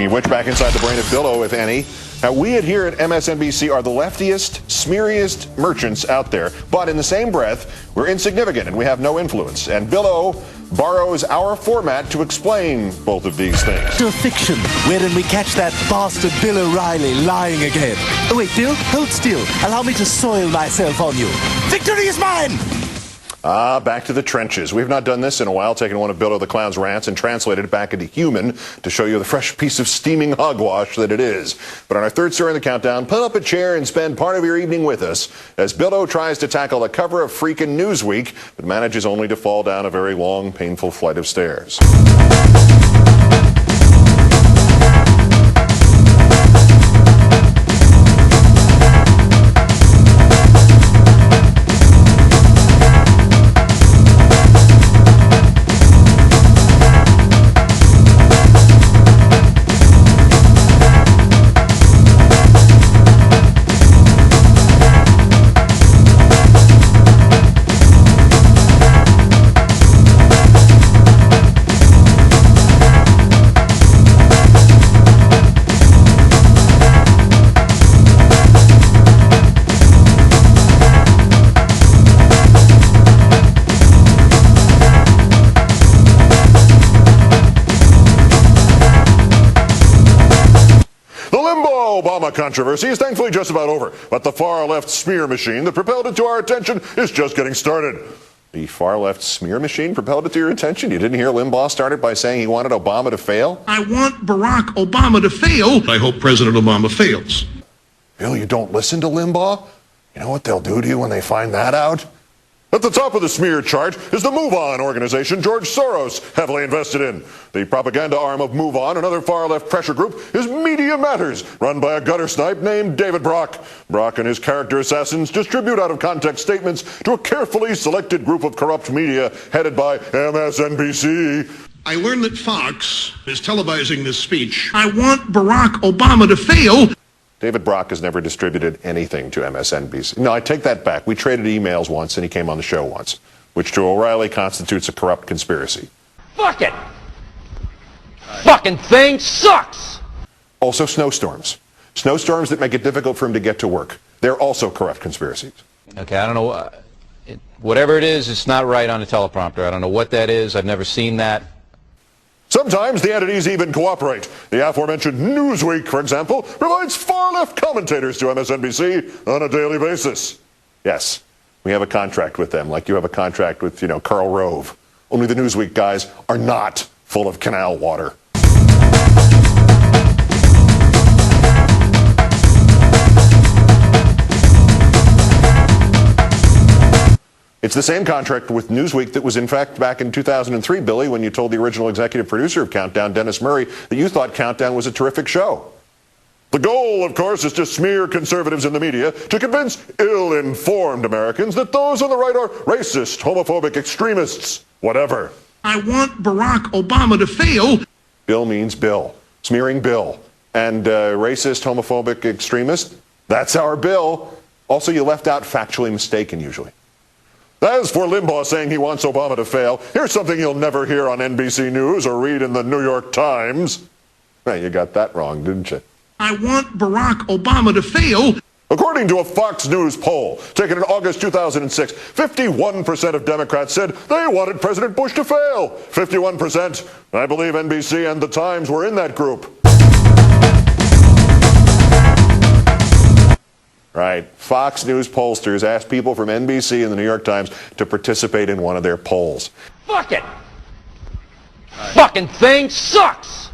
Speaking of which, back inside the brain of Billo, if any. Now, we here at MSNBC are the leftiest, smeariest merchants out there. But in the same breath, we're insignificant and we have no influence. And Billo borrows our format to explain both of these things. To a fiction wherein we catch that bastard Bill O'Reilly lying again. Oh, wait, Bill, hold still. Allow me to soil myself on you. Victory is mine! Back to the trenches. We've not done this in a while, taken one of Billo the Clown's rants and translated it back into human to show you the fresh piece of steaming hogwash that it is. But on our third story in the countdown, pull up a chair and spend part of your evening with us as Billo tries to tackle the cover of freaking Newsweek, but manages only to fall down a very long, painful flight of stairs. Obama controversy is thankfully just about over, but the far-left smear machine that propelled it to our attention is just getting started. The far-left smear machine propelled it to your attention? You didn't hear Limbaugh start it by saying he wanted Obama to fail? I want Barack Obama to fail. I hope President Obama fails. Bill, you don't listen to Limbaugh? You know what they'll do to you when they find that out? At the top of the smear chart is the Move On organization George Soros heavily invested in. The propaganda arm of Move On, another far-left pressure group, is Media Matters, run by a gutter snipe named David Brock. Brock and his character assassins distribute out-of-context statements to a carefully selected group of corrupt media headed by MSNBC. I learned that Fox is televising this speech. I want Barack Obama to fail. David Brock has never distributed anything to MSNBC. No, I take that back. We traded emails once and he came on the show once, which to O'Reilly constitutes a corrupt conspiracy. Fuck it! Fucking thing sucks! Also snowstorms. Snowstorms that make it difficult for him to get to work. They're also corrupt conspiracies. Okay, I don't know. Whatever it is, it's not right on a teleprompter. I don't know what that is. I've never seen that. Sometimes the entities even cooperate. The aforementioned Newsweek, for example, provides far-left commentators to MSNBC on a daily basis. Yes, we have a contract with them, like you have a contract with, Karl Rove. Only the Newsweek guys are not full of canal water. It's the same contract with Newsweek that was in fact back in 2003, Billy, when you told the original executive producer of Countdown, Dennis Murray, that you thought Countdown was a terrific show. The goal, of course, is to smear conservatives in the media to convince ill-informed Americans that those on the right are racist, homophobic, extremists, whatever. I want Barack Obama to fail. Bill means Bill. Smearing Bill. And racist, homophobic, extremist, that's our Bill. Also, you left out factually mistaken, usually. As for Limbaugh saying he wants Obama to fail, here's something you'll never hear on NBC News or read in the New York Times. Well, you got that wrong, didn't you? I want Barack Obama to fail. According to a Fox News poll taken in August 2006, 51% of Democrats said they wanted President Bush to fail. 51%. I believe NBC and the Times were in that group. Right. Fox News pollsters asked people from NBC and the New York Times to participate in one of their polls. Fuck it! Fucking thing sucks!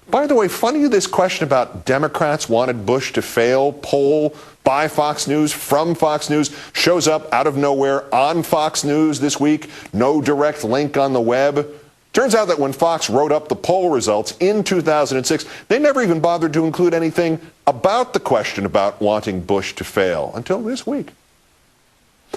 By the way, funny this question about Democrats wanted Bush to fail poll by Fox News, from Fox News, shows up out of nowhere on Fox News this week. No direct link on the web. Turns out that when Fox wrote up the poll results in 2006, they never even bothered to include anything about the question about wanting Bush to fail until this week.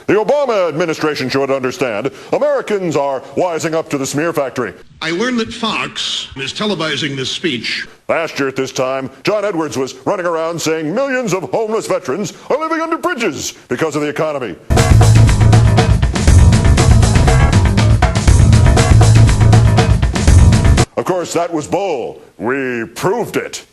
The Obama administration should understand Americans are wising up to the smear factory. I learned that Fox is televising this speech. Last year at this time, John Edwards was running around saying millions of homeless veterans are living under bridges because of the economy. Of course, that was bull. We proved it.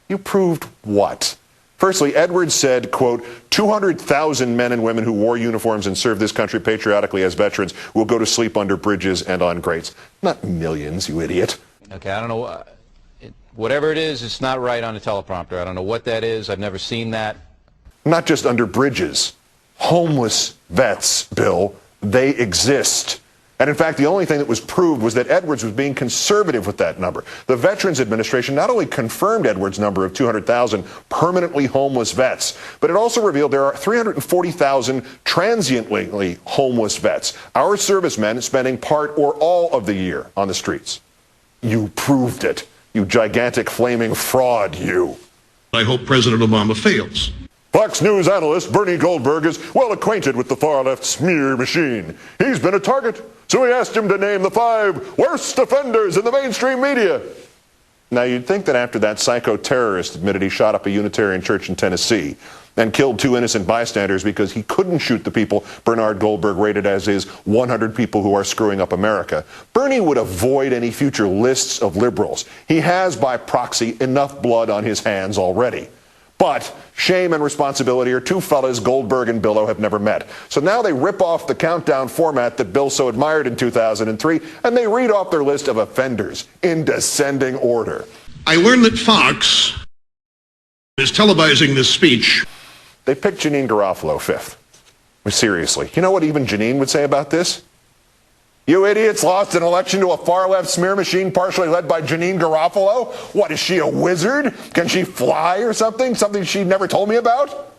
You proved what? Firstly, Edwards said, quote, 200,000 men and women who wore uniforms and served this country patriotically as veterans will go to sleep under bridges and on grates. Not millions, you idiot. Okay, I don't know. Whatever it is, it's not right on a teleprompter. I don't know what that is. I've never seen that. Not just under bridges. Homeless vets, Bill, they exist. And in fact, the only thing that was proved was that Edwards was being conservative with that number. The Veterans Administration not only confirmed Edwards' number of 200,000 permanently homeless vets, but it also revealed there are 340,000 transiently homeless vets, our servicemen spending part or all of the year on the streets. You proved it, you gigantic flaming fraud, you. I hope President Obama fails. Fox News analyst Bernie Goldberg is well acquainted with the far-left smear machine. He's been a target, so we asked him to name the 5 worst offenders in the mainstream media. Now, you'd think that after that psycho-terrorist admitted he shot up a Unitarian church in Tennessee and killed 2 innocent bystanders because he couldn't shoot the people Bernard Goldberg rated as his 100 people who are screwing up America, Bernie would avoid any future lists of liberals. He has, by proxy, enough blood on his hands already. But shame and responsibility are 2 fellas Goldberg and Billow have never met. So now they rip off the countdown format that Bill so admired in 2003, and they read off their list of offenders in descending order. I learned that Fox is televising this speech. They picked Janine Garofalo 5th. Seriously, you know what even Janine would say about this? You idiots lost an election to a far-left smear machine partially led by Janine Garofalo? What, is she a wizard? Can she fly or something? Something she never told me about?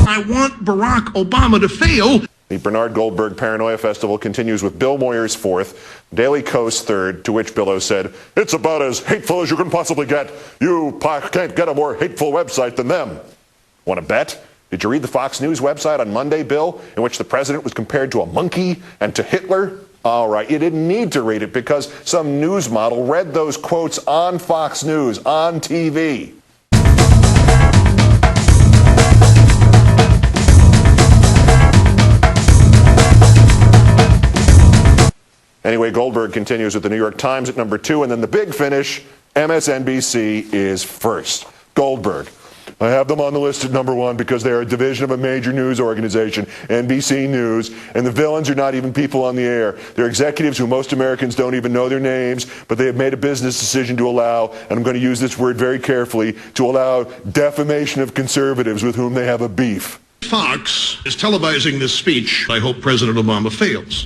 I want Barack Obama to fail. The Bernard Goldberg Paranoia Festival continues with Bill Moyers 4th, Daily Kos 3rd, to which Billow said, "It's about as hateful as you can possibly get. You can't get a more hateful website than them." Want to bet? Did you read the Fox News website on Monday, Bill, in which the president was compared to a monkey and to Hitler? All right, you didn't need to read it because some news model read those quotes on Fox News, on TV. Anyway, Goldberg continues with the New York Times at number 2, and then the big finish, MSNBC is first. Goldberg. I have them on the list at number 1 because they are a division of a major news organization, NBC News, and the villains are not even people on the air. They're executives who most Americans don't even know their names, but they have made a business decision to allow, and I'm going to use this word very carefully, to allow defamation of conservatives with whom they have a beef. Fox is televising this speech. I hope President Obama fails.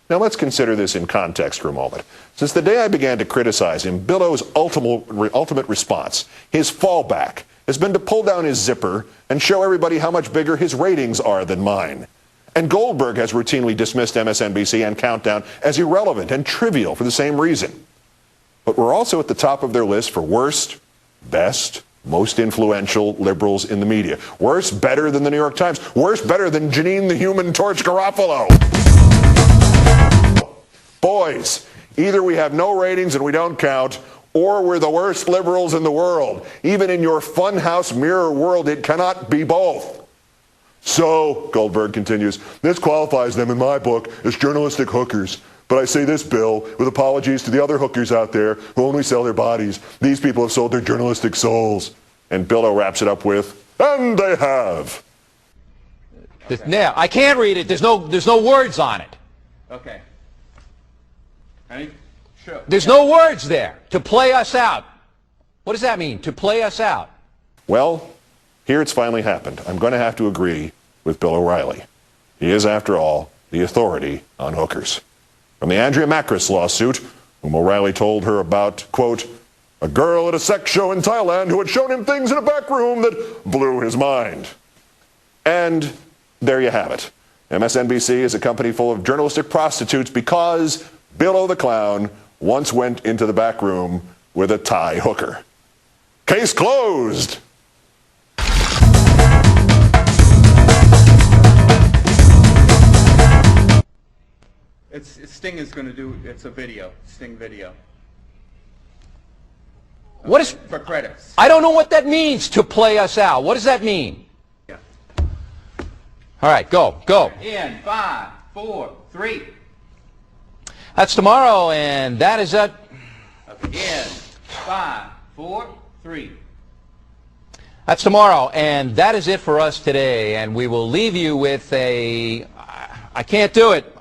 Now let's consider this in context for a moment. Since the day I began to criticize him, Billow's ultimate response, his fallback, has been to pull down his zipper and show everybody how much bigger his ratings are than mine. And Goldberg has routinely dismissed MSNBC and Countdown as irrelevant and trivial for the same reason. But we're also at the top of their list for worst, best, most influential liberals in the media. Worst, better than the New York Times. Worst, better than Janine the Human Torch Garofalo. Boys, either we have no ratings and we don't count, or we're the worst liberals in the world. Even in your funhouse mirror world, it cannot be both. So, Goldberg continues, this qualifies them in my book as journalistic hookers. But I say this, Bill, with apologies to the other hookers out there who only sell their bodies. These people have sold their journalistic souls. And Billow wraps it up with, and they have. Now, I can't read it. There's no words on it. Okay. Sure. There's no words there. To play us out. What does that mean, to play us out? Well, here it's finally happened. I'm going to have to agree with Bill O'Reilly. He is, after all, the authority on hookers. From the Andrea Macris lawsuit, whom O'Reilly told her about, quote, a girl at a sex show in Thailand who had shown him things in a back room that blew his mind. And there you have it. MSNBC is a company full of journalistic prostitutes because Billow the Clown once went into the back room with a Thai hooker. Case closed. Sting is going to do, it's a video, Sting video. What is, for credits. I don't know what that means, to play us out. What does that mean? Yeah. All right, go. In 5, 4, 3. That's tomorrow, and that is it. Okay. In 5, 4, 3. That's tomorrow, and that is it for us today. And we will leave you with I can't do it.